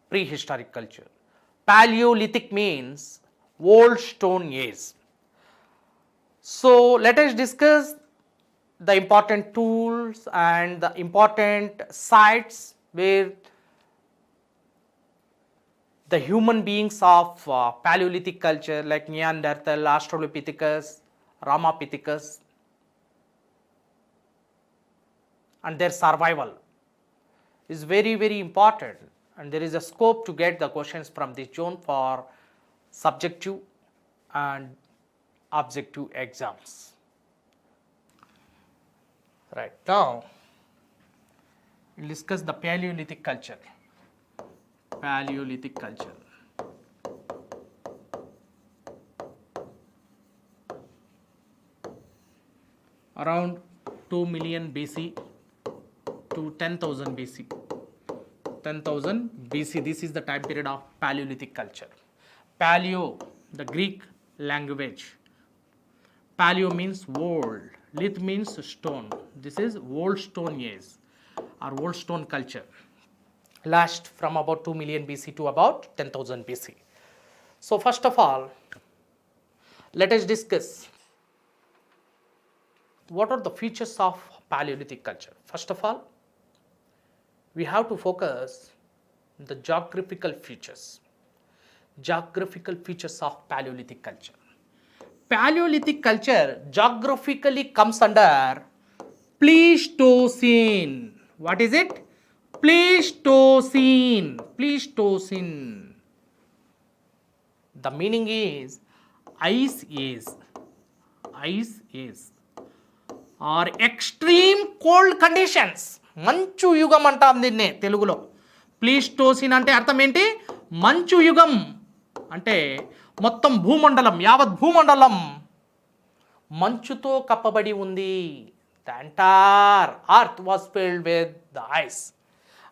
prehistoric culture. Paleolithic means old stone age. So let us discuss the important tools and the important sites where the human beings of Paleolithic culture like Neanderthal, Australopithecus, Ramapithecus, and their survival is very, very important, and there is a scope to get the questions from this zone for subjective and objective exams. Right, now we'll discuss the Paleolithic culture. Paleolithic culture. Around 2 million BC to 10,000 BC. 10,000 BC, this is the time period of Paleolithic culture. Paleo, the Greek language. Paleo means old, lith means stone. This is old stone age or old stone culture. Last from about 2 million BC to about 10,000 BC. So first of all, let us discuss what are the features of Paleolithic culture. First of all, we have to focus the geographical features. Geographical features of Paleolithic culture. Paleolithic culture geographically comes under Pleistocene. What is it? Pleistocene. Pleistocene. The meaning is ice age. Ice age. Or extreme cold conditions. మంచు యుగం అంటాం దీన్నే తెలుగులో. ప్లీస్టోసిన్ అంటే అర్థం ఏంటి? మంచు యుగం అంటే మొత్తం భూమండలం, యావత్ భూమండలం మంచుతో కప్పబడి ఉంది. The entire earth was filled with the ice.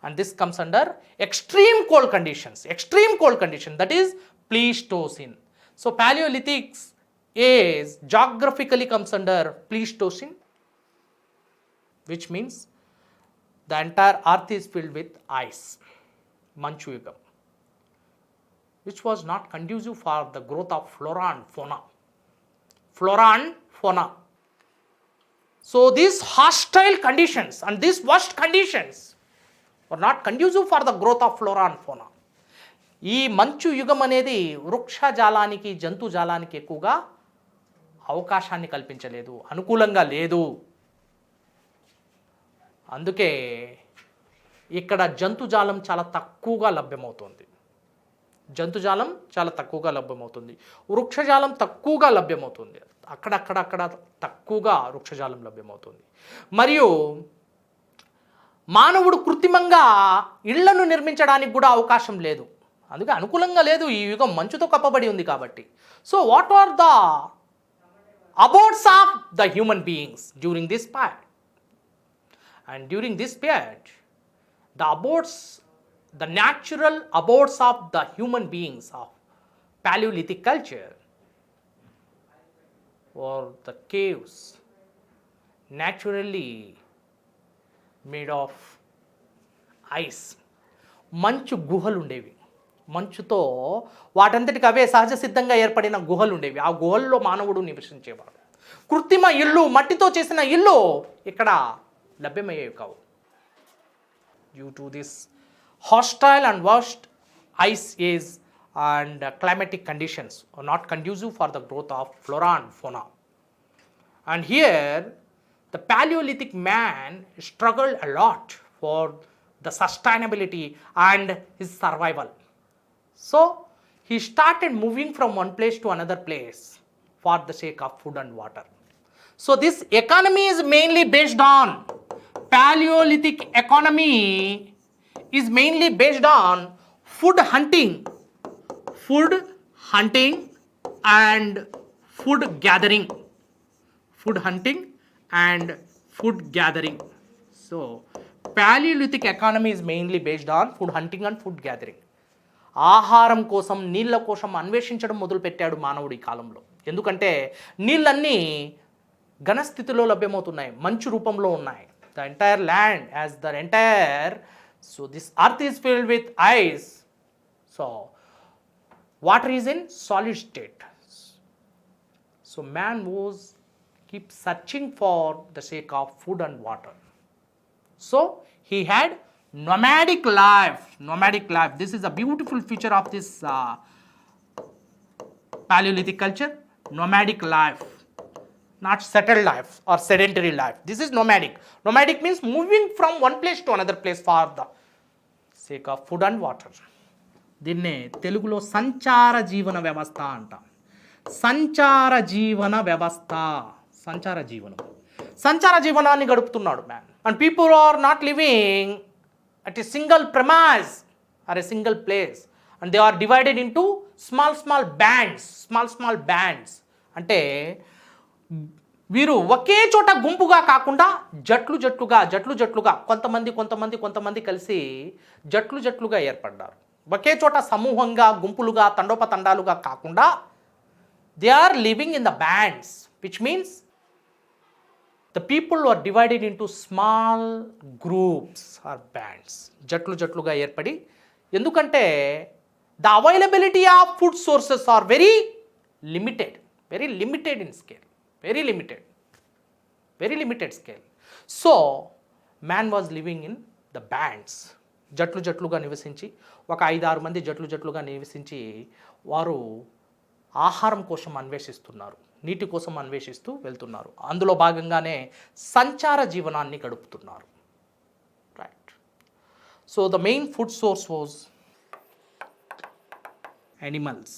And this comes under extreme cold conditions. Extreme cold condition, that is Pleistocene. So Paleolithic age geographically comes under Pleistocene, which means the entire earth is filled with ice, Manchu Yugam, which was not conducive for the growth of flora and fauna. Flora and fauna. So these hostile conditions and these worst conditions were not conducive for the growth of flora and fauna. ఈ మంచు యుగం అనేది వృక్షజాలానికి, జంతుజాలానికి ఎక్కువగా అవకాశాన్ని కల్పించలేదు, అనుకూలంగా లేదు. అందుకే ఇక్కడ జంతుజాలం చాలా తక్కువగా లభ్యమవుతుంది. జంతుజాలం చాలా తక్కువగా లభ్యమవుతుంది. వృక్షజాలం తక్కువగా లభ్యమవుతుంది. అక్కడక్కడ తక్కువగా వృక్షజాలం లభ్యమవుతుంది. మరియు మానవుడు కృత్రిమంగా ఇళ్లను నిర్మించడానికి కూడా అవకాశం లేదు. అందుకే అనుకూలంగా లేదు. ఈ యుగం మంచుతో కప్పబడి ఉంది కాబట్టి. So what are the abodes of the human beings during this period? And during this period, the abodes, the natural abodes of the human beings of Paleolithic culture were the caves, naturally made of ice. మంచు గుహలు ఉండేవి. మంచుతో వాటంతటికి అవే సహజ సిద్ధంగా ఏర్పడిన గుహలు ఉండేవి. ఆ గుహల్లో మానవుడు నివసించేవాడు. కృత్రిమ ఇల్లు, మట్టితో చేసిన ఇల్లు ఇక్కడ లభ్యమయ్యేవి కావు. Due to this hostile and worst ice age and climatic conditions are not conducive for the growth of flora and fauna. And here the Paleolithic man struggled a lot for the sustainability and his survival. So he started moving from one place to another place for the sake of food and water. So this economy is mainly based on, Paleolithic economy is mainly based on food hunting and food gathering. Food hunting and food gathering. So Paleolithic economy is mainly based on food hunting and food gathering. ఆహారం కోసం, నీళ్ళ కోసం అన్వేషించడం మొదలుపెట్టాడు మానవుడు ఈ కాలంలో. ఎందుకంటే నీళ్ళన్నీ ఘనస్థితిలో లభ్యమవుతున్నాయి, మంచు రూపంలో ఉన్నాయి. The entire land, as the entire, so this earth is filled with ice, So water is in solid state. So man was keep searching for the sake of food and water. So he had nomadic life. Nomadic life. This is a beautiful feature of this Paleolithic culture. Nomadic life, not settled life or sedentary life. This is nomadic. Nomadic means moving from one place to another place for the sake of food and water. దీన్నే తెలుగులో సంచార జీవన వ్యవస్థ అంటాం. సంచార జీవన వ్యవస్థ, సంచార జీవనం, సంచార జీవనాన్ని గడుపుతున్నాడు man. And people are not living at a single premise or a single place, and they are divided into small bands. అంటే వీరు ఒకే చోట గుంపుగా కాకుండా జట్లు జట్లుగా కొంతమంది కలిసి జట్లుగా ఏర్పడ్డారు. ఒకే చోట సమూహంగా, గుంపులుగా, తండోపతండాలుగా కాకుండా they are living in the bands, which means the people are divided into small groups or bands. జట్లుగా ఏర్పడి, ఎందుకంటే the availability of food sources are very limited in scale, very limited scale. So man was living in the bands. జట్లుగా నివసించి, ఒక 5-6 మంది జట్లుగా నివసించి వారు ఆహారం కోసం అన్వేషిస్తున్నారు, నీటి కోసం అన్వేషిస్తూ వెళ్తున్నారు. అందులో భాగంగానే సంచార జీవనాన్ని గడుపుతున్నారు. Right. So the main food source was animals.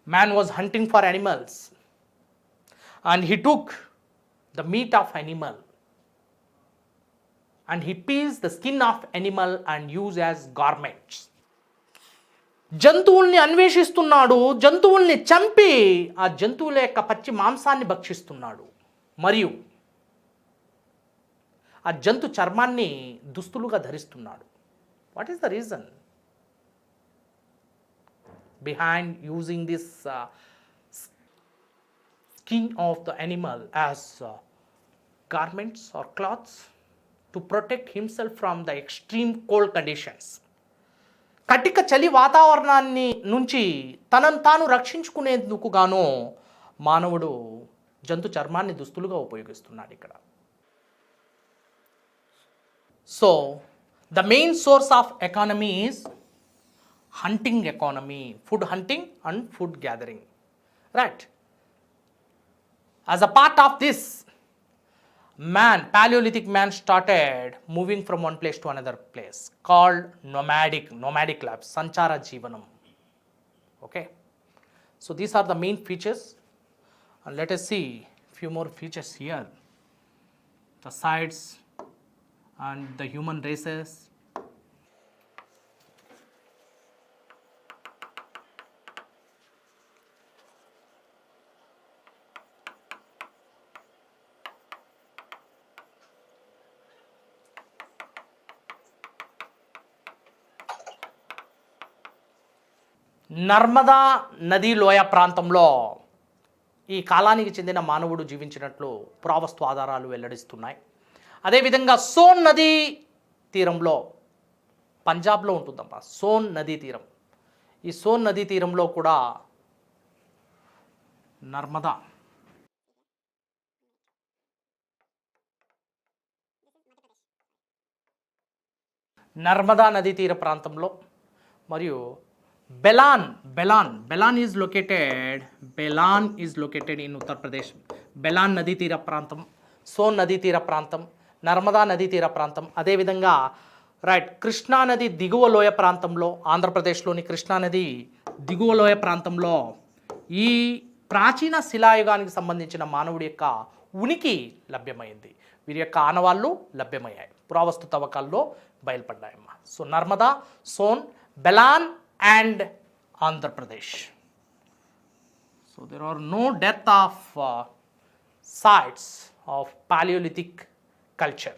Man was hunting for animals and he took the meat of animal and he peels the skin of animal and use as garments. జంతువుల్ని అన్వేషిస్తున్నాడు, జంతువుల్ని చంపి ఆ జంతువుల యొక్క పచ్చి మాంసాన్ని భక్షిస్తున్నాడు, మరియు ఆ జంతు చర్మాన్ని దుస్తులుగా ధరిస్తున్నాడు. What is the reason behind using this skin of the animal as garments or cloths? To protect himself from the extreme cold conditions. కటిక చలి వాతావరణాన్ని నుంచి తనను తాను రక్షించుకునేందుకు గాను మానవుడు జంతు చర్మాన్ని దుస్తులుగా ఉపయోగిస్తున్నాడు ఇక్కడ. So the main source of economy is hunting economy, food hunting and food gathering, right? As a part of this, Paleolithic man started moving from one place to another place, called nomadic life, sanchara jeevanam. Okay, so these are the main features, and let us see few more features here. The sites and the human races. Narmada నదీ లోయ ప్రాంతంలో ఈ కాలానికి చెందిన మానవుడు జీవించినట్లు పురావస్తు ఆధారాలు వెల్లడిస్తున్నాయి. అదేవిధంగా సోన్ నదీ తీరంలో, పంజాబ్లో ఉంటుందమ్మా సోన్ నదీ తీరం, ఈ సోన్ నదీ తీరంలో కూడా నర్మదా నదీ తీర ప్రాంతంలో, మరియు bell on is located in Uttar Pradesh. Bell on నదీ తీర ప్రాంతం, సోన్ నదీ తీర ప్రాంతం, నర్మదా నదీ తీర ప్రాంతం, అదేవిధంగా రైట్ కృష్ణా నది దిగువ లోయ ప్రాంతంలో, ఆంధ్రప్రదేశ్లోని కృష్ణా నది దిగువ లోయ ప్రాంతంలో ఈ ప్రాచీన శిలాయుగానికి సంబంధించిన మానవుడి యొక్క ఉనికి లభ్యమైంది. వీరి యొక్క ఆనవాళ్ళు లభ్యమయ్యాయి, పురావస్తు తవ్వకాల్లో బయలుపడ్డాయమ్మా. So Narmada, Son, Belan and Andhra Pradesh. So there are no dearth of sites of Paleolithic culture.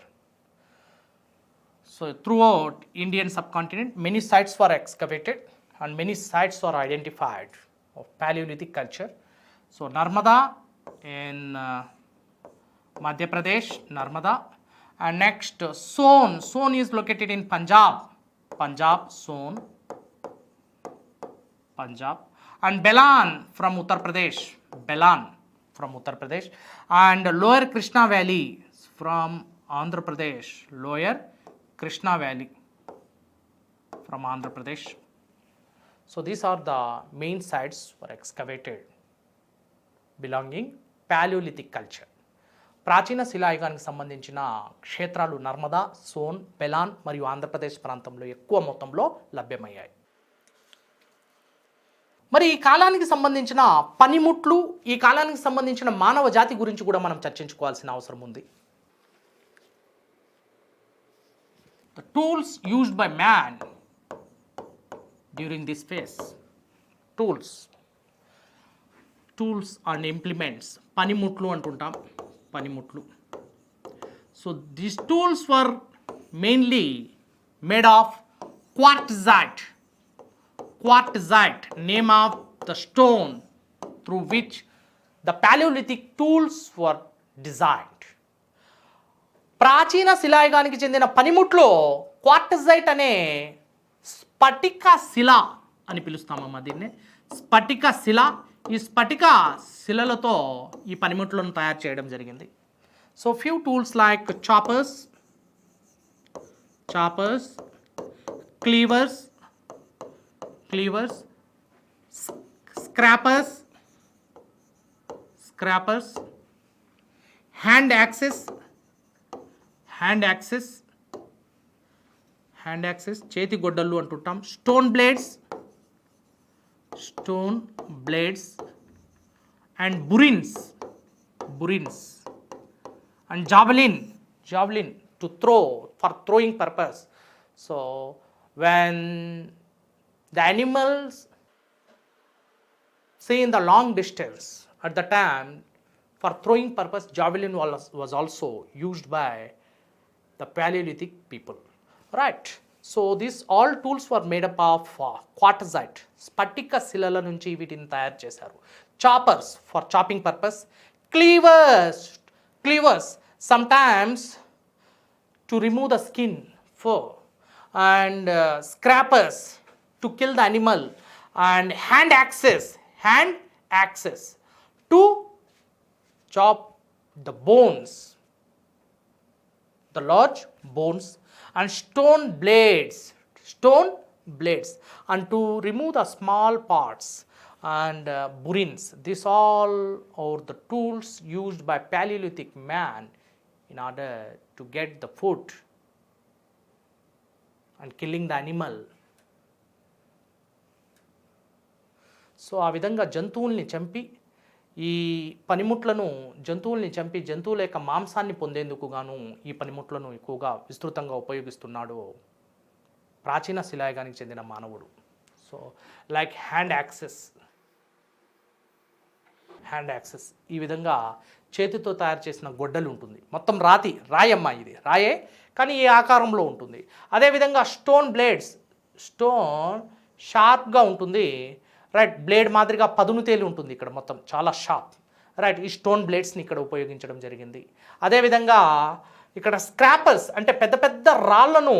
So throughout Indian subcontinent, many sites were excavated and many sites are identified of Paleolithic culture. So Narmada in Madhya Pradesh, Narmada, and next Son is located in Punjab. Punjab, Son, Punjab, and Belan from Uttar Pradesh, Belan from Uttar Pradesh, and Lower Krishna Valley from Andhra Pradesh, Lower Krishna Valley from Andhra Pradesh. So these are the main sites were excavated belonging Paleolithic culture. ప్రాచీన శిలాయుగానికి సంబంధించిన క్షేత్రాలు Narmada, Son, bell on మరియు ఆంధ్రప్రదేశ్ ప్రాంతంలో ఎక్కువ మొత్తంలో లభ్యమయ్యాయి. మరి ఈ కాలానికి సంబంధించిన పనిముట్లు, ఈ కాలానికి సంబంధించిన మానవ జాతి గురించి కూడా మనం చర్చించుకోవాల్సిన అవసరం ఉంది. The tools used by man during this phase. Tools and implements. పనిముట్లు అంటుంటాం, పనిముట్లు. So these tools were mainly made of quartzite. Quartzite, name of the stone through which the Paleolithic tools were designed. ప్రాచీన శిలాయుగానికి చెందిన పనిముట్లో quartzite అనే స్ఫటిక శిల అని పిలుస్తామమ్మా దీన్ని. స్ఫటిక శిల, ఈ స్ఫటిక శిలలతో ఈ పనిముట్లను తయారు చేయడం జరిగింది. So few tools like choppers, cleavers, scrapers, hand axes, చేతి గొడ్డళ్ళు అంటుంటాం, stone blades and burins and javelin to throw, for throwing purpose. So when the animals see in the long distance, at the time for throwing purpose javelin was also used by the Paleolithic people, right? So these all tools were made up of quartzite, స్ఫటిక శిలల నుంచి వీటిని తయారు చేశారు. Choppers for chopping purpose, cleavers sometimes to remove the skin, fur, and scrapers to kill the animal, and hand axes to chop the bones, the large bones, and stone blades and to remove the small parts, and burins. These all are the tools used by Paleolithic man in order to get the food and killing the animal. So ఆ విధంగా జంతువుల్ని చంపి జంతువుల యొక్క మాంసాన్ని పొందేందుకు గాను ఈ పనిముట్లను ఎక్కువగా విస్తృతంగా ఉపయోగిస్తున్నాడు ప్రాచీన శిలాయుగానికి చెందిన మానవుడు. సో లైక్ హ్యాండ్ యాక్సెస్, ఈ విధంగా చేతితో తయారు చేసిన గొడ్డలు ఉంటుంది, మొత్తం రాయమ్మ, ఇది రాయే కానీ ఈ ఆకారంలో ఉంటుంది. అదేవిధంగా స్టోన్ బ్లేడ్స్, స్టోన్ షార్ప్గా ఉంటుంది, రైట్, బ్లేడ్ మాదిరిగా పదును తేలి ఉంటుంది ఇక్కడ, మొత్తం చాలా షార్ప్, రైట్. ఈ స్టోన్ బ్లేడ్స్ని ఇక్కడ ఉపయోగించడం జరిగింది. అదేవిధంగా ఇక్కడ స్క్రాపర్స్ అంటే పెద్ద పెద్ద రాళ్లను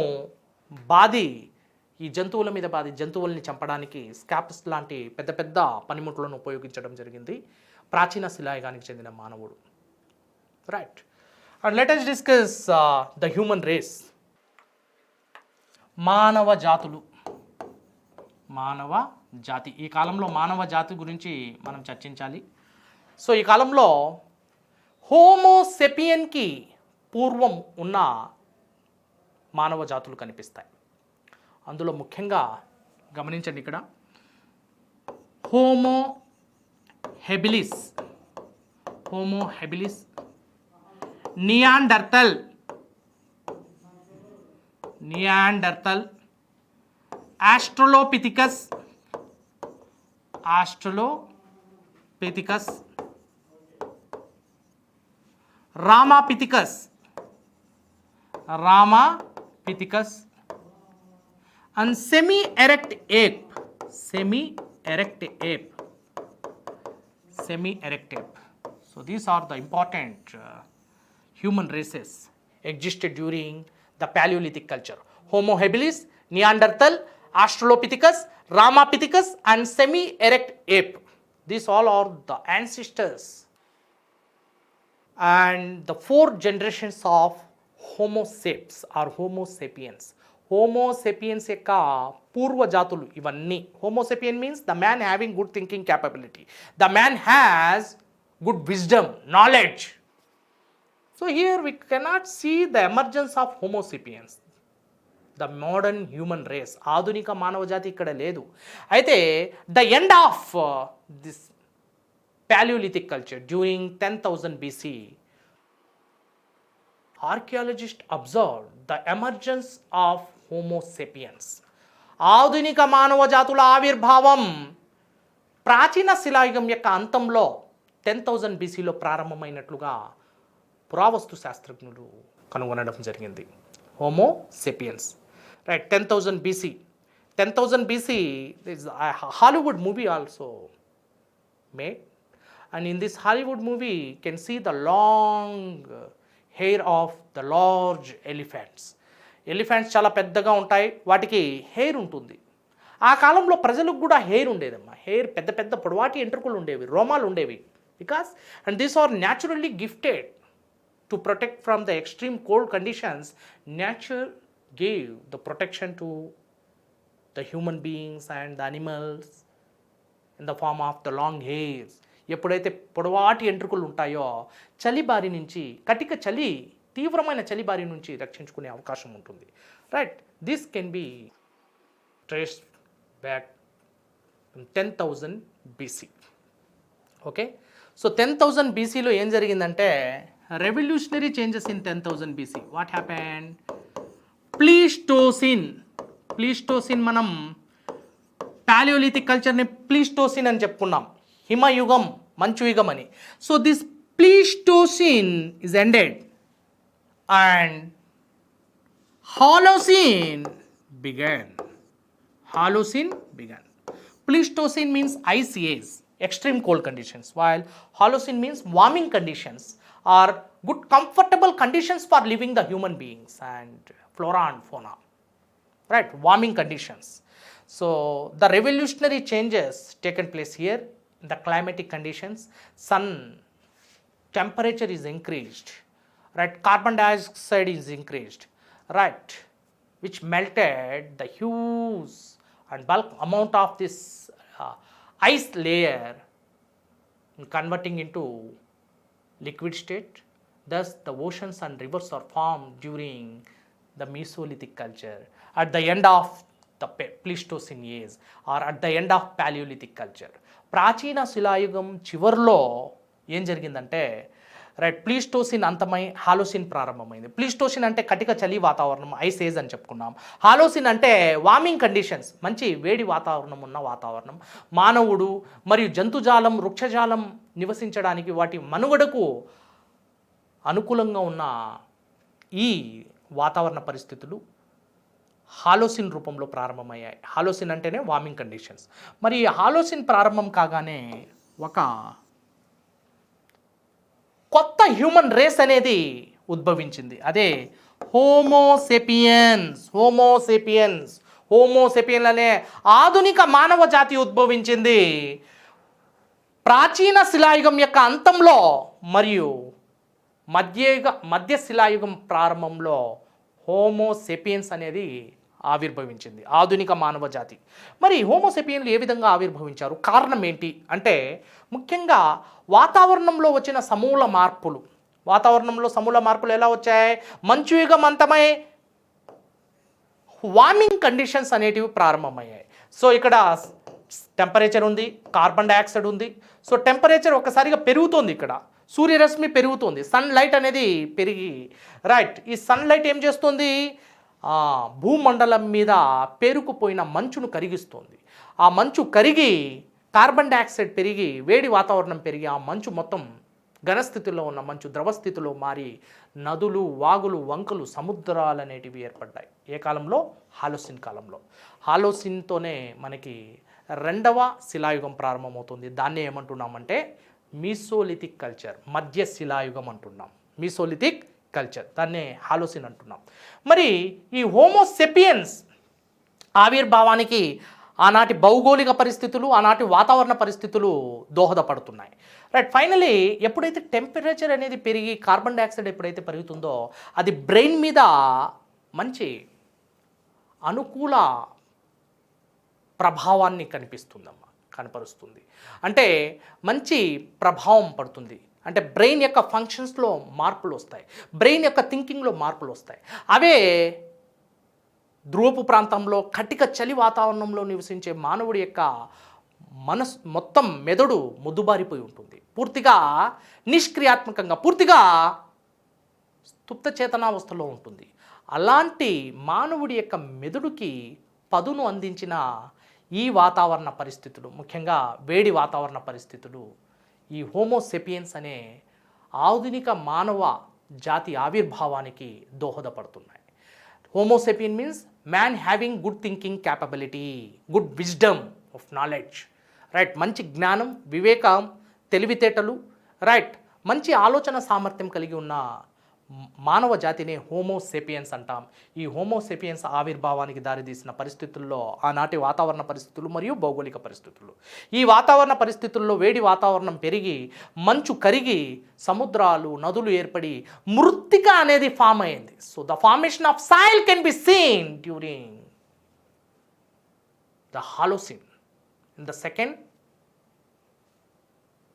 ఈ జంతువుల మీద జంతువుల్ని చంపడానికి స్క్రాపర్స్ లాంటి పెద్ద పెద్ద పనిముట్లను ఉపయోగించడం జరిగింది ప్రాచీన శిలాయుగానికి చెందిన మానవుడు, right. And let us discuss the human race. మానవ జాతి, ఈ కాలంలో మానవ జాతి గురించి మనం చర్చించాలి. సో ఈ కాలంలో హోమోసెపియన్కి పూర్వం ఉన్న మానవ జాతులు కనిపిస్తాయి. అందులో ముఖ్యంగా గమనించండి, ఇక్కడ Homo habilis, Neanderthal, Australopithecus, Ramapithecus and semi-erect ape. So these are the important human races existed during the Paleolithic culture. Homo habilis, Neanderthal, Australopithecus, Ramapithecus, and semi-erect ape. These all are the ancestors and the 4 generations of Homo sapiens or Homo sapiens. Homo sapiens యొక్క పూర్వజాతులు ఇవన్నీ. Homo sapien means the man having good thinking capability. The man has good wisdom, knowledge. So here we cannot see the emergence of Homo sapiens. The modern human race, ఆధునిక మానవ జాతి ఇక్కడ లేదు. అయితే the end of this palaeolithic culture during 10,000 BC, archaeologist observe the emergence of Homo sapiens. ఆధునిక మానవ జాతుల ఆవిర్భావం ప్రాచీన శిలాయుగం యొక్క అంతంలో 10,000 BCలో ప్రారంభమైనట్లుగా పురావస్తు శాస్త్రజ్ఞులు కనుగొనడం జరిగింది. Homo sapiens, right? 10,000 BC. 10,000 BC, there's a Hollywood movie also made, and in this Hollywood movie you can see the long hair of the large elephants. Elephants చాలా పెద్దగా ఉంటాయి, వాటికి హెయిర్ ఉంటుంది. ఆ కాలంలో ప్రజలకు కూడా హెయిర్ ఉండేదమ్మా. హెయిర్ పెద్ద పెద్ద పొడవాటి ఎంట్రుకలు ఉండేవి, రోమాలు ఉండేవి. Because and these are naturally gifted to protect from the extreme cold conditions. Nature gave the protection to the human beings and the animals in the form of the long hairs. ఎప్పుడైతే పొడవాటి ఎంట్రుకలు ఉంటాయో చలి బారి నుంచి, కటిక చలి, తీవ్రమైన చలి బారి నుంచి రక్షించుకునే అవకాశం ఉంటుంది. Right, this can be traced back 10,000 BC. Okay, so 10,000 BCలో ఏం జరిగిందంటే revolutionary changes in 10,000 BC. What happened? Pleistocene మనం ప్యాలియోలిథిక్ కల్చర్ని ప్లీస్టోసిన్ అని చెప్పుకున్నాం. హిమయుగం, మంచు యుగం అని. So this Pleistocene is ended and Holocene began. Pleistocene means ice age, extreme cold conditions, while Holocene means warming conditions or good comfortable conditions for living the human beings and flora and fauna, right? Warming conditions. So the revolutionary changes taken place here in the climatic conditions. Sun temperature is increased, right? Carbon dioxide is increased, right? Which melted the huge and bulk amount of this ice layer, converting into liquid state. Thus the oceans and rivers are formed during the Mesolithic culture at the end of the Pleistocene age or at the end of Paleolithic culture. ప్రాచీన శిలాయుగం చివర్లో ఏం జరిగిందంటే, right, ప్లీస్టోసిన్ అంతమై హాలోసిన్ ప్రారంభమైంది. ప్లీస్టోసిన్ అంటే కటిక చలి వాతావరణం, ice age అని చెప్పుకున్నాం. హాలోసిన్ అంటే వార్మింగ్ కండిషన్స్, మంచి వేడి వాతావరణం ఉన్న వాతావరణం. మానవుడు మరియు జంతుజాలం, వృక్షజాలం నివసించడానికి, వాటి మనుగడకు అనుకూలంగా ఉన్న ఈ వాతావరణ పరిస్థితులు హాలోసిన్ రూపంలో ప్రారంభమయ్యాయి. హాలోసిన్ అంటేనే వార్మింగ్ కండిషన్స్. మరి హాలోసిన్ ప్రారంభం కాగానే ఒక కొత్త హ్యూమన్ రేస్ అనేది ఉద్భవించింది. అదే హోమోసేపియన్ అనే ఆధునిక మానవ జాతి ఉద్భవించింది ప్రాచీన శిలాయుగం యొక్క అంతంలో మరియు మధ్య శిలాయుగం ప్రారంభంలో హోమోసేపియన్స్ అనేది ఆవిర్భవించింది, ఆధునిక మానవ జాతి. మరి హోమోసేపియన్లు ఏ విధంగా ఆవిర్భవించారు, కారణం ఏంటి అంటే, ముఖ్యంగా వాతావరణంలో వచ్చిన సమూల మార్పులు. వాతావరణంలో సమూల మార్పులు ఎలా వచ్చాయి? మంచు యుగం అంతమై వార్మింగ్ కండిషన్స్ అనేటివి ప్రారంభమయ్యాయి. సో ఇక్కడ టెంపరేచర్ ఉంది, కార్బన్ డైఆక్సైడ్ ఉంది. సో టెంపరేచర్ ఒక్కసారిగా పెరుగుతోంది, ఇక్కడ సూర్యరశ్మి పెరుగుతుంది, సన్ లైట్ అనేది పెరిగి, రైట్, ఈ సన్ లైట్ ఏం చేస్తుంది? భూమండలం మీద పేరుకుపోయిన మంచును కరిగిస్తుంది. ఆ మంచు కరిగి కార్బన్ డైఆక్సైడ్ పెరిగి వేడి వాతావరణం పెరిగి ఆ మంచు మొత్తం ఘనస్థితిలో ఉన్న మంచు ద్రవస్థితిలో మారి నదులు, వాగులు, వంకలు, సముద్రాలు అనేటివి ఏర్పడ్డాయి. ఏ కాలంలో? హాలోసిన్ కాలంలో. హాలోసిన్తోనే మనకి రెండవ శిలాయుగం ప్రారంభమవుతుంది. దాన్నే ఏమంటున్నామంటే మీసోలిథిక్ కల్చర్, మధ్య శిలాయుగం అంటున్నాం. మీసోలిథిక్ కల్చర్, దాన్నే హాలోసిన్ అంటున్నాం. మరి ఈ హోమోసేపియన్స్ ఆవిర్భావానికి ఆనాటి భౌగోళిక పరిస్థితులు, ఆనాటి వాతావరణ పరిస్థితులు దోహదపడుతున్నాయి. రైట్. ఫైనలీ ఎప్పుడైతే టెంపరేచర్ అనేది పెరిగి కార్బన్ డైఆక్సైడ్ ఎప్పుడైతే పెరుగుతుందో అది బ్రెయిన్ మీద మంచి అనుకూల ప్రభావాన్ని కనపరుస్తుంది. అంటే మంచి ప్రభావం పడుతుంది. అంటే బ్రెయిన్ యొక్క ఫంక్షన్స్లో మార్పులు వస్తాయి, బ్రెయిన్ యొక్క థింకింగ్లో మార్పులు వస్తాయి. అవే ధ్రువపు ప్రాంతంలో కటిక చలి వాతావరణంలో నివసించే మానవుడి యొక్క మొత్తం మెదడు మొద్దుబారిపోయి ఉంటుంది, పూర్తిగా నిష్క్రియాత్మకంగా, పూర్తిగా స్తుప్త చేతనావస్థలో ఉంటుంది. అలాంటి మానవుడి యొక్క మెదడుకి పదును అందించిన ఈ వాతావరణ పరిస్థితులు, ముఖ్యంగా వేడి వాతావరణ పరిస్థితులు ఈ హోమోసెపియన్స్ అనే ఆధునిక మానవ జాతి ఆవిర్భావానికి దోహదపడుతున్నాయి. Homo sapien means man having good thinking capability, good wisdom of knowledge, right. మంచి జ్ఞానం, వివేకం, తెలివితేటలు, రైట్. మంచి ఆలోచన సామర్థ్యం కలిగి ఉన్న మానవ జాతిని హోమోసెపియన్స్ అంటాం. ఈ హోమోసెపియన్స్ ఆవిర్భావానికి దారితీసిన పరిస్థితుల్లో ఆనాటి వాతావరణ పరిస్థితులు మరియు భౌగోళిక పరిస్థితులు. ఈ వాతావరణ పరిస్థితుల్లో వేడి వాతావరణం పెరిగి మంచు కరిగి సముద్రాలు, నదులు ఏర్పడి మృత్తిక అనేది ఫామ్ అయింది. So the formation of soil can be seen during the Holocene in the second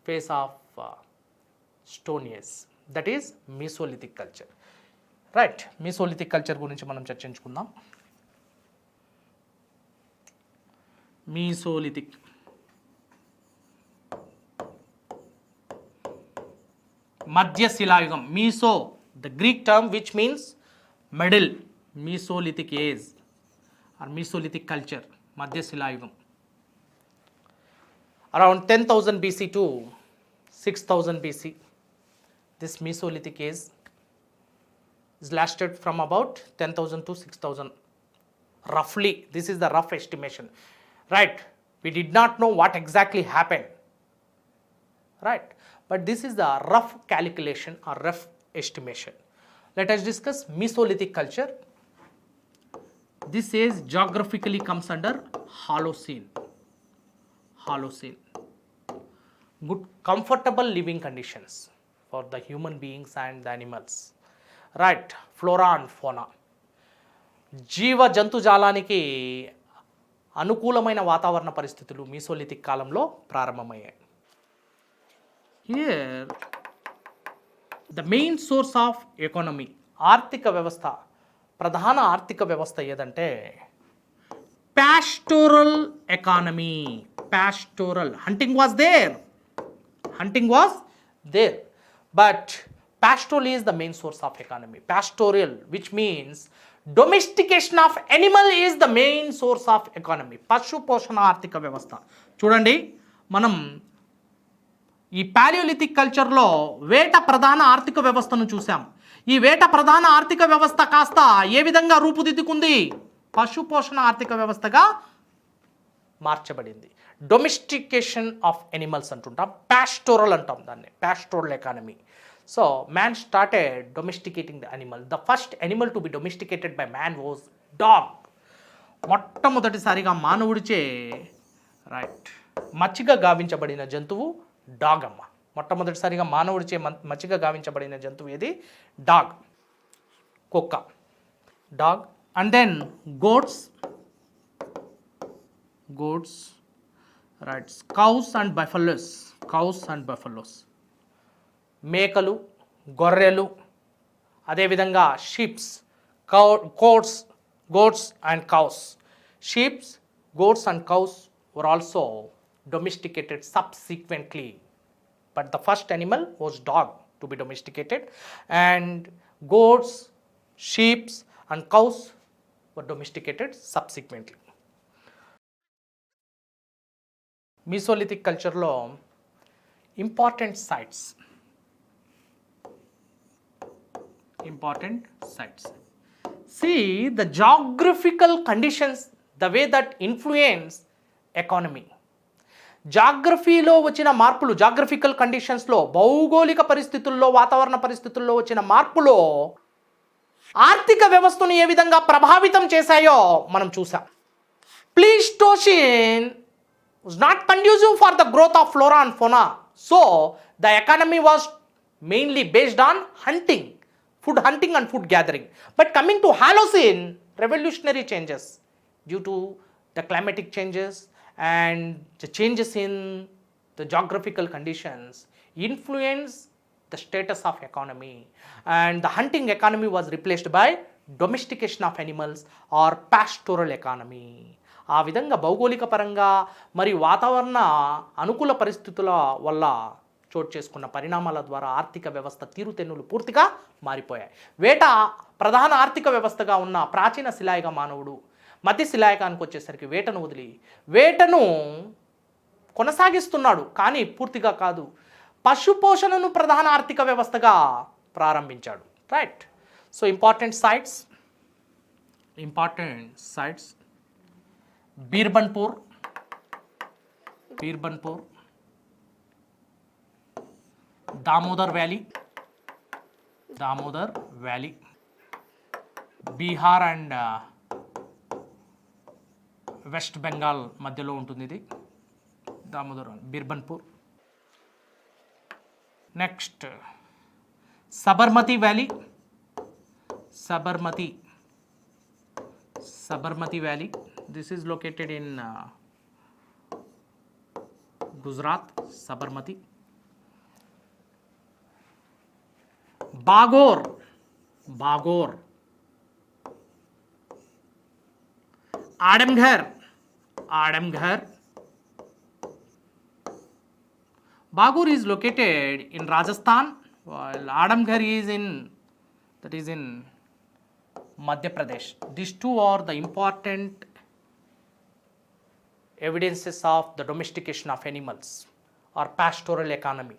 phase of stone age, that is Mesolithic culture. Right. Mesolithic culture గురించి మనం చర్చించుకుందాం. మీసోలిథిక్ మధ్యశిలాయుగం. Meso the Greek term which means middle. Mesolithic age or Mesolithic culture, మధ్యశిలాయుగం. Around 10,000 BC to 6,000 BC, this Mesolithic age is lasted from about 10,000 to 6,000. Roughly, this is the rough estimation. Right, we did not know what exactly happened. Right, but this is the rough calculation or rough estimation. Let us discuss Mesolithic culture. This age geographically comes under Holocene. Holocene. Good comfortable living conditions for the human beings and the animals. Right, flora and fauna. జీవ జంతుజాలానికి అనుకూలమైన వాతావరణ పరిస్థితులు Mesolithic కాలంలో ప్రారంభమయ్యాయి. Here the main source of economy, ఆర్థిక వ్యవస్థ, ప్రధాన ఆర్థిక వ్యవస్థ ఏదంటే pastoral economy. Pastoral. Hunting was there, but pastoral is the main source of economy. Pastoral, which means domestication of animal, is the main source of economy. పశు పోషణ ఆర్థిక వ్యవస్థ. చూడండి, మనం ఈ పాలియోలిథిక్ కల్చర్లో వేట ప్రధాన ఆర్థిక వ్యవస్థను చూసాం. ఈ వేట ప్రధాన ఆర్థిక వ్యవస్థ కాస్త ఏ విధంగా రూపుదిద్దుకుంది? పశు పోషణ ఆర్థిక వ్యవస్థగా మార్చబడింది. డొమెస్టికేషన్ ఆఫ్ ఎనిమల్స్ అంటుంటాం, పాస్టోరల్ అంటాం దాన్ని, pastoral economy. So man started domesticating the animal. The first animal to be domesticated by man was dog. మొట్టమొదటిసారిగా మానవుడిచే రైట్ మచ్చిగా గావించబడిన జంతువు డాగ్ అమ్మ. మొట్టమొదటిసారిగా మానవుడిచే మచ్చిగా గావించబడిన జంతువు ఏది? డాగ్, కుక్క, dog. And then goats, right, cows and buffaloes, మేకలు, గొర్రెలు, అదేవిధంగా sheeps, goats and cows. Sheep, goats and cows were also domesticated subsequently, but the first animal was dog to be domesticated, and goats, sheep and cows were domesticated subsequently. Mesolithic culture లో important sites. See the geographical conditions, the way that influence economy. జాగ్రఫీలో వచ్చిన మార్పులు, geographical కండిషన్స్లో, భౌగోళిక పరిస్థితుల్లో, వాతావరణ పరిస్థితుల్లో వచ్చిన మార్పులో ఆర్థిక వ్యవస్థను ఏ విధంగా ప్రభావితం చేశాయో మనం చూసాం. Pleistocene was not conducive for the growth of flora and fauna. So the economy was mainly based on hunting, food hunting and food gathering. But coming to Holocene, revolutionary changes due to the climatic changes and the changes in the geographical conditions influence the status of economy, and the hunting economy was replaced by domestication of animals or pastoral economy. ఆ విధంగా భౌగోళిక పరంగా మరియు వాతావరణ అనుకూల పరిస్థితుల వల్ల చోటు చేసుకున్న పరిణామాల ద్వారా ఆర్థిక వ్యవస్థ తీరుతెన్నులు పూర్తిగా మారిపోయాయి. వేట ప్రధాన ఆర్థిక వ్యవస్థగా ఉన్న ప్రాచీన శిలాయుగ మానవుడు మధ్య శిలాయుగానికి వచ్చేసరికి వేటను వదిలి వేటను కొనసాగిస్తున్నాడు, కానీ పూర్తిగా కాదు. పశుపోషణను ప్రధాన ఆర్థిక వ్యవస్థగా ప్రారంభించాడు. Right. So important sites Birbhanpur, Damodar valley, Bihar and west Bengal మధ్యలో ఉంటుంది ఇది Damodar Birbhanpur. Next Sabarmati valley, this is located in Gujarat. Sabarmati. Bagor, Adamghar. Bagor is located in Rajasthan, while Adamghar is in Madhya Pradesh. These two are the important evidences of the domestication of animals or pastoral economy.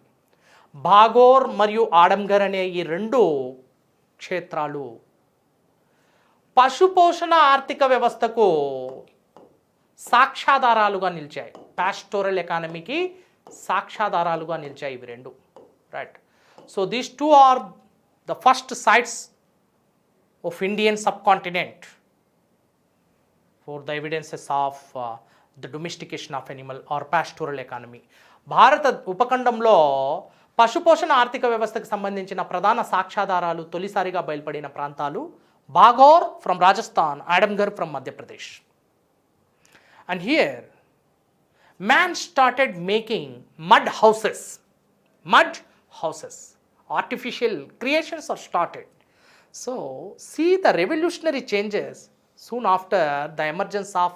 బాగోర్ మరియు ఆడంగర్ అనే ఈ రెండు క్షేత్రాలు పశుపోషణ ఆర్థిక వ్యవస్థకు సాక్ష్యాధారాలుగా నిలిచాయి. Pastoral ఎకానమీకి సాక్ష్యాధారాలుగా నిలిచాయి ఇవి రెండు. Right. So these two are the first sites of Indian subcontinent for the evidences of the domestication of animal or pastoral economy. భారత ఉపఖండంలో పశుపోషణ ఆర్థిక వ్యవస్థకు సంబంధించిన ప్రధాన సాక్ష్యాధారాలు తొలిసారిగా బయలుపడిన ప్రాంతాలు Bagor from Rajasthan, Adamgarh from Madhya Pradesh. And here man started making mud houses. Artificial creations are started. So, see the revolutionary changes soon after the emergence of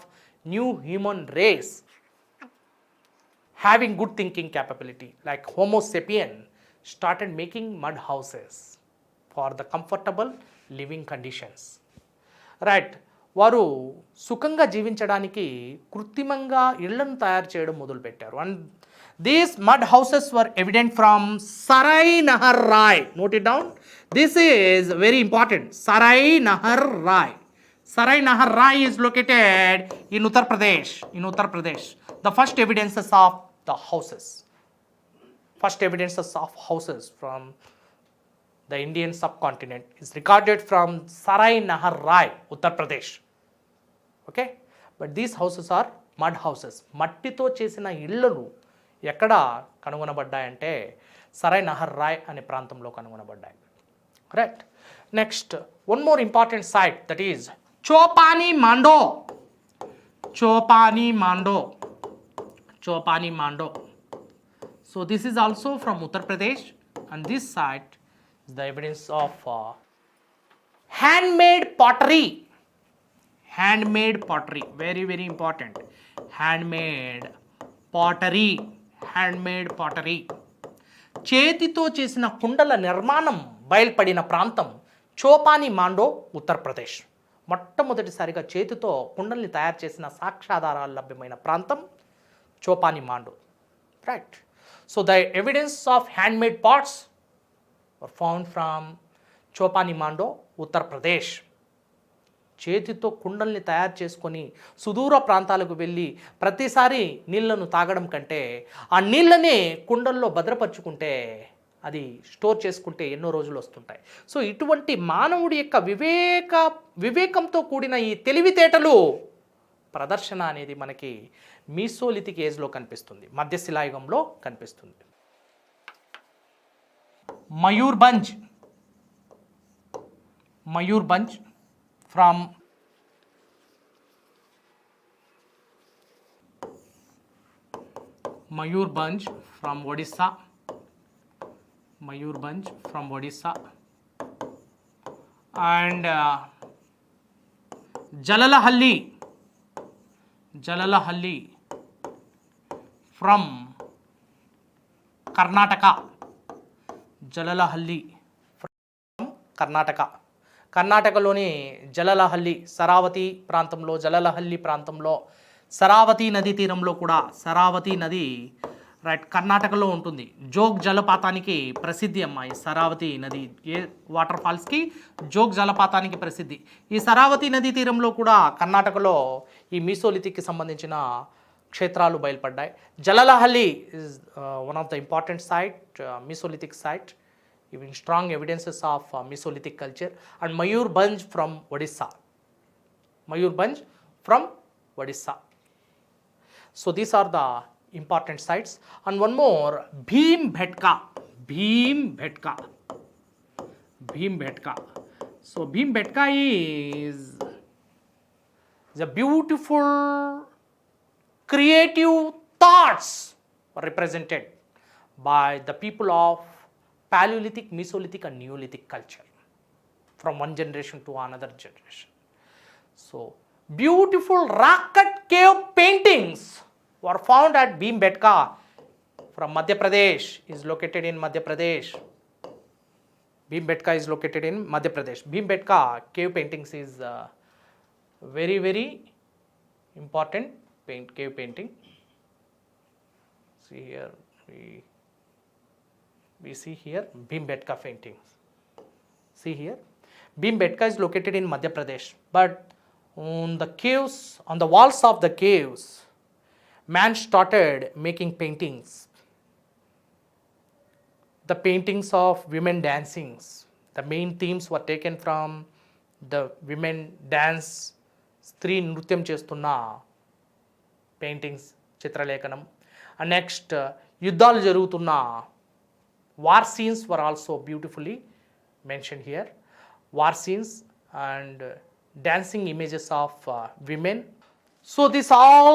new human race having good thinking capability, like Homo sapien started making mud houses for the comfortable living conditions. Right. వారు సుఖంగా జీవించడానికి కృత్రిమంగా ఇళ్లను తయారు చేయడం మొదలుపెట్టారు. And these mud houses were evident from Sarai Nahar Rai. Note it down. This is very important. Sarai Nahar Rai is located in Uttar Pradesh. The first evidences of houses from the Indian subcontinent is recorded from Sarai Nahar Rai, Uttar Pradesh. Okay? But these houses are mud houses. మట్టితో చేసిన ఇళ్లను ఎక్కడ కనుగొనబడ్డాయంటే సరై నహర్ రాయ్ అనే ప్రాంతంలో కనుగొనబడ్డాయి. Right. Next, one more important site, that is Chopani Mando. So this is also from Uttar Pradesh, and this site is the evidence of handmade pottery. Very, very important. Handmade pottery. చేతితో చేసిన కుండల నిర్మాణం బయలుపడిన ప్రాంతం చోపాని మాండో, ఉత్తరప్రదేశ్. మొట్టమొదటిసారిగా చేతితో కుండల్ని తయారు చేసిన సాక్ష్యాధారాలు లభ్యమైన ప్రాంతం Chopani Mando. Right. So the evidence of handmade pots were found from Chopani Mando, Uttar Pradesh. చేతితో కుండల్ని తయారు చేసుకొని సుదూర ప్రాంతాలకు వెళ్ళి ప్రతిసారి నీళ్లను తాగడం కంటే ఆ నీళ్ళని కుండల్లో భద్రపరుచుకుంటే, అది స్టోర్ చేసుకుంటే ఎన్నో రోజులు వస్తుంటాయి. సో ఇటువంటి మానవుడి యొక్క వివేకంతో కూడిన ఈ తెలివితేటలు ప్రదర్శన అనేది మనకి మీసోలిథిక్ ఏజ్లో కనిపిస్తుంది, మధ్యశిలాయుగంలో కనిపిస్తుంది. Mayurbhanj from Odisha and Jalalahalli from Karnataka. కర్ణాటకలోని జలలహల్లి సరావతి ప్రాంతంలో సరావతి నదీ తీరంలో కూడా సరావతి నది రైట్ కర్ణాటకలో ఉంటుంది. జోగ్ జలపాతానికి ప్రసిద్ధి అమ్మాయి సరావతి నది. ఏ వాటర్ ఫాల్స్కి? జోగ్ జలపాతానికి ప్రసిద్ధి. ఈ సరావతి నదీ తీరంలో కూడా కర్ణాటకలో ఈ మీసోలిథిక్కి సంబంధించిన క్షేత్రాలు బయలుపడ్డాయి. Jalahalli is one of the important site, Mesolithic site, giving strong evidences of Mesolithic culture. And Mayurbhanj from Odisha. So these are the important sites. And one more, Bhimbetka. So Bhimbetka is the beautiful creative thoughts represented by the people of Paleolithic, Mesolithic and Neolithic culture from one generation to another generation. So beautiful rock-cut cave paintings were found at Bhimbetka from Madhya Pradesh. Is located in Madhya Pradesh. Bhimbetka is located in Madhya Pradesh. Bhimbetka cave paintings is very, very important cave painting. See here, we see here Bhimbetka paintings. See here, Bhimbetka is located in Madhya Pradesh, but on the caves, on the walls of the caves, man started making paintings. The paintings of women dancings. The main themes were taken from the women dance, స్త్రీ నృత్యం చేస్తున్న paintings, చిత్రలేఖనం. And next యుద్ధాలు జరుగుతున్న war scenes were also beautifully mentioned here. War scenes and dancing images of women. So these all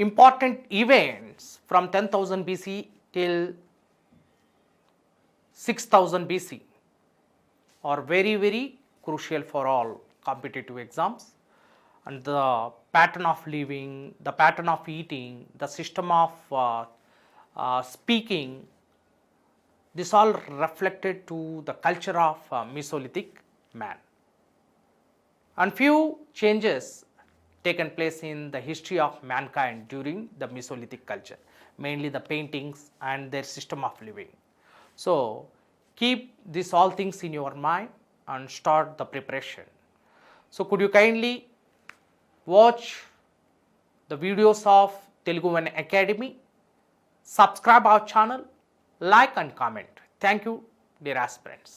important events from 10,000 BC till 6,000 BC are very, very crucial for all competitive exams. And the pattern of living, the pattern of eating, the system of speaking, this all reflected to the culture of Mesolithic man. And few changes taken place in the history of mankind during the Mesolithic culture, mainly the paintings and their system of living. So keep these all things in your mind and start the preparation. So could you kindly watch the videos of Telugu One Academy, subscribe our channel, like and comment. Thank you, dear aspirants.